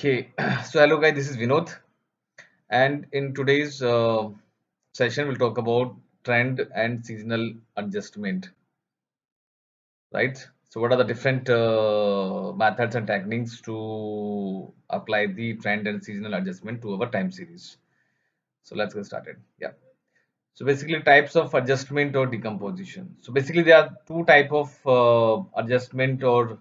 Okay, so hello guys, this is Vinod, and in today's session, we'll talk about trend and seasonal adjustment, right? So, what are the different methods and techniques to apply the trend and seasonal adjustment to our time series? So, let's get started. Yeah. So, basically, types of adjustment or decomposition. So, basically, there are two type of adjustment or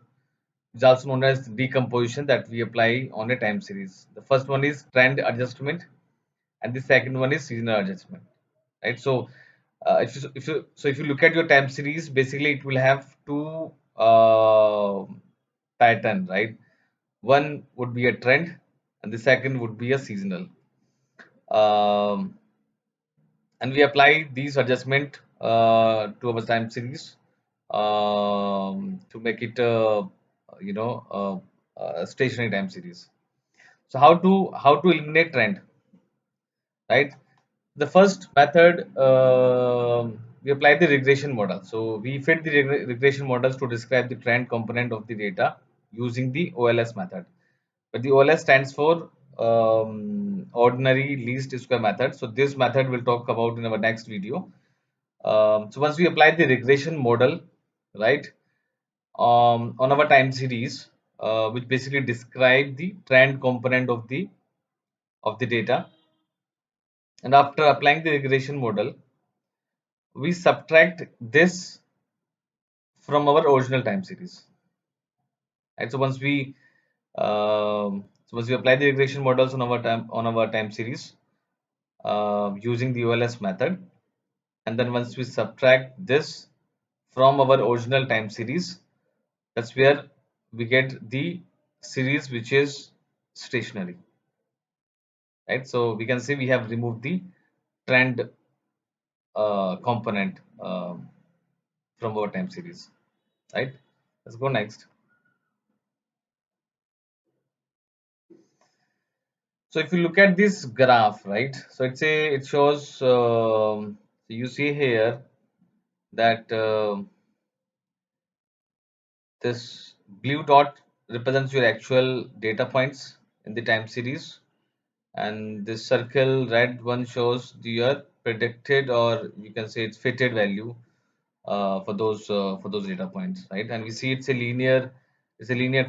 is also known as decomposition that we apply on a time series. The first one is trend adjustment and the second one is seasonal adjustment, right? So if you look at your time series, basically it will have two pattern, right? One would be a trend and the second would be a seasonal, um, and we apply these adjustment to our time series to make it a stationary time series. So how to eliminate trend, right? The first method, we apply the regression model. So we fit the regression models to describe the trend component of the data using the OLS method. But the OLS stands for ordinary least square method. So this method we'll talk about in our next video. So once we apply the regression model, right, on our time series, which basically describe the trend component of the data, and after applying the regression model, we subtract this from our original time series, right? So once we apply the regression models on our time series using the OLS method, and then once we subtract this from our original time series, that's where we get the series which is stationary, right? So we can say we have removed the trend component from our time series, right? Let's go next. So if you look at this graph, right? So it shows, you see here that this blue dot represents your actual data points in the time series, and this circle red one shows your predicted, or you can say it's fitted value for those data points, right? And we see it's a linear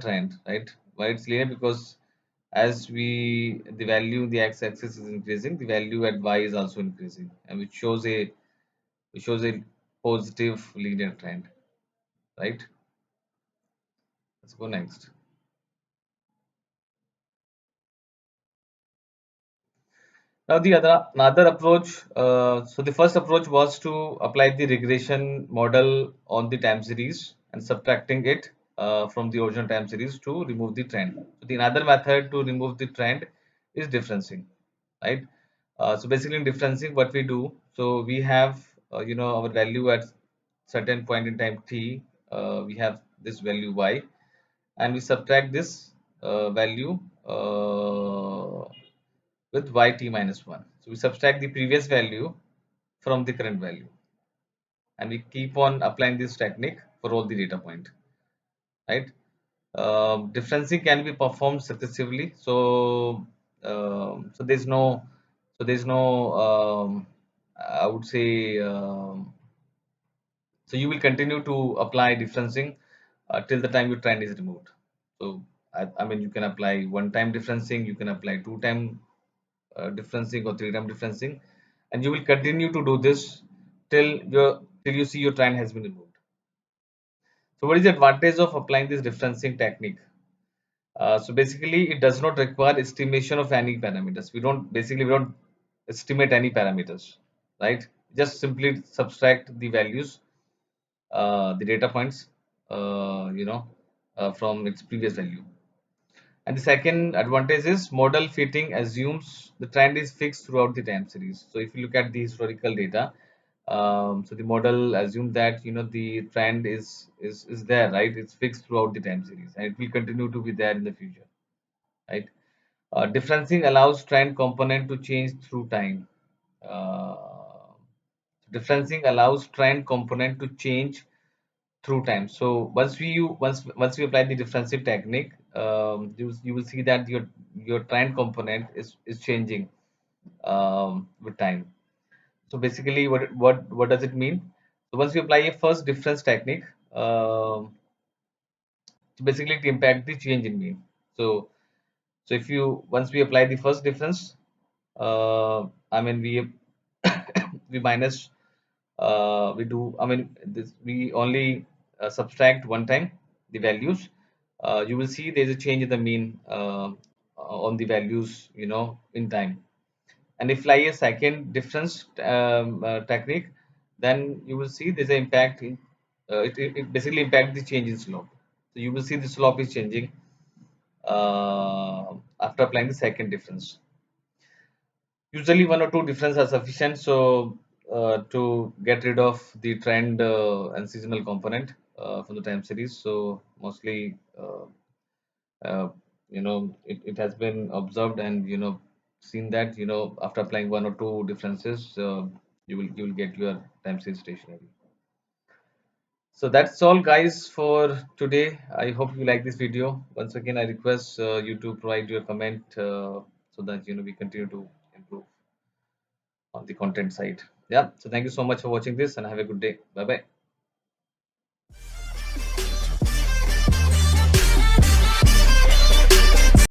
trend, right? Why it's linear? Because as the value in the x-axis is increasing, the value at y is also increasing, and which shows a positive linear trend, right? Let's go next. Now the another approach. So the first approach was to apply the regression model on the time series and subtracting it from the original time series to remove the trend. So the another method to remove the trend is differencing, right? So basically in differencing, what we do, so we have our value at certain point in time t. We have this value y, and we subtract this value with yt minus 1. So we subtract the previous value from the current value, and we keep on applying this technique for all the data point, right? Differencing can be performed successively. So there's no I would say, so you will continue to apply differencing till the time your trend is removed. So I mean, you can apply one time differencing, you can apply two time differencing or three time differencing, and you will continue to do this till you see your trend has been removed. So what is the advantage of applying this differencing technique? So basically, it does not require estimation of any parameters. We don't estimate any parameters, right? Just simply subtract the values, the data points, from its previous value. And the second advantage is model fitting assumes the trend is fixed throughout the time series. So if you look at the historical data, so the model assumes that the trend is there, right? It's fixed throughout the time series, and it will continue to be there in the future, right? Differencing allows trend component to change through time. Uh, Differencing allows trend component to change through time. So once we apply the differencing technique, you will see that your trend component is changing with time. So basically, what does it mean? So once you apply a first difference technique, so basically it impact the change in mean. So so if you once we apply the first difference, I mean we we minus we do I mean this we only subtract one time the values. You will see there's a change in the mean on the values, in time. And if apply a second difference technique, then you will see there's an impact in it basically impact the change in slope. So you will see the slope is changing after applying the second difference. Usually one or two difference are sufficient. So to get rid of the trend and seasonal component from the time series. So mostly uh, it has been observed and seen that after applying one or two differences, you will get your time series stationary. So that's all guys for today. I hope you like this video. Once again, I request you to provide your comment so that we continue to improve on the content side. Yeah. So thank you so much for watching this and have a good day. Bye bye.